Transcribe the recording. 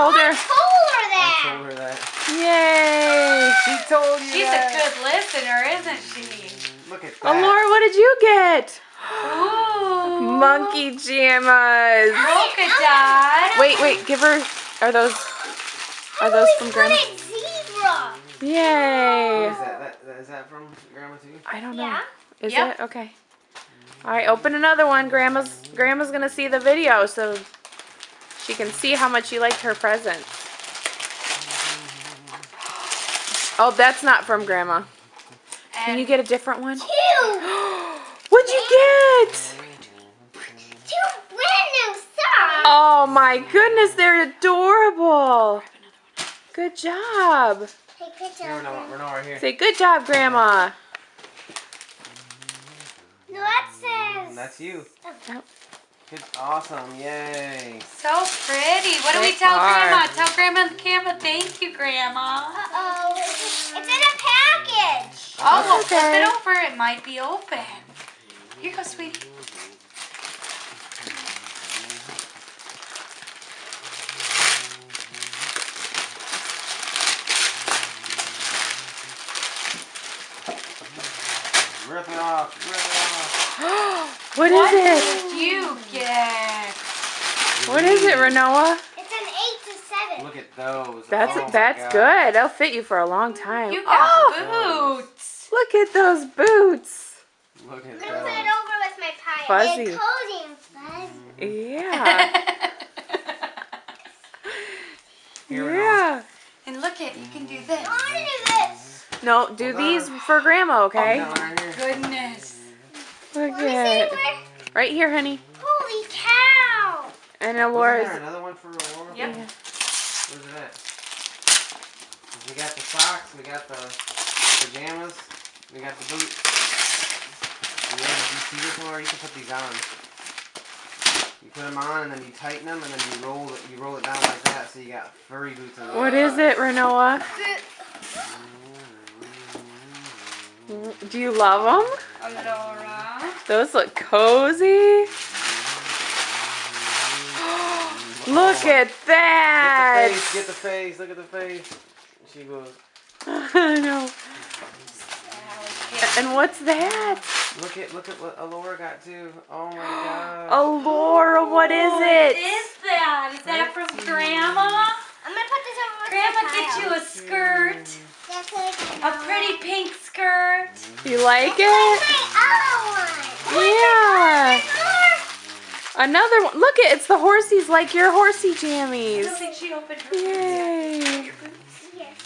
told her. I told her that. I told her that. Yay! She told you She's that. a good listener, isn't she? Look at that. Laura, what did you get? Ooh. Monkey jammas. Polka dot. Wait, give her. Are those from Grandma? Holy zebra. Yay! What is that? Is that from Grandma too? I don't know. Yeah. Is Yep. it? Okay. All right, open another one. Grandma's gonna see the video so she can see how much you liked her present. Oh, that's not from Grandma. Can you get a different one? Two. What'd you get? Two brand new socks. Oh my goodness, they're adorable. Good job. Hey, good Here, job. we're not right here. Say good job, Grandma. No, that says. That's you. Yep. Good, awesome, yay. So pretty. What do we They tell are. Grandma? Tell Grandma on the camera, thank you, Grandma. Uh-oh. It's in a package. Oh, well, okay. flip it over. It might be open. Here you go, sweetie. Rip it off, rip it off. What What is it? did you get? What is it, Renoa? It's an 8 to 7. Look at those. That's Oh my that's God. good. They'll fit you for a long time. You got Oh, boots. look at those boots. Look at I'm going to put it those. over with my pie. Fuzzy. They're cozy and fuzzy. Yeah. Here, Renee. Yeah. And look it, you can do this. I want to do this. No, do Hold these on. for Grandma, okay? Down right here. Goodness. Look Let me see at where. right here, honey. Holy cow. And Wasn't Laura's. there another one for Aurora? Yep. Yeah. Where's it at? We got the socks, we got the pajamas, we got the boots. And then, did you see this one, or you can put these on? You put them on, and then you tighten them, and then you roll it down like that, so you got furry boots on. What is it, Renoa? Do you love them? Laura. Those look cozy. Look at that. Get the face, look at the face. She goes, I know. And what's that? look at what Alora got too. Oh my God. Oh, Laura, what is What it? is that? Is that from Grandma? I'm going to put this over with Grandma my get you pile. a skirt. That's like A pretty pink skirt. You like it? my other one. Yeah. More. Another one. Look it, it's the horsies like your horsey I don't jammies. think she opened her Yay. Yes.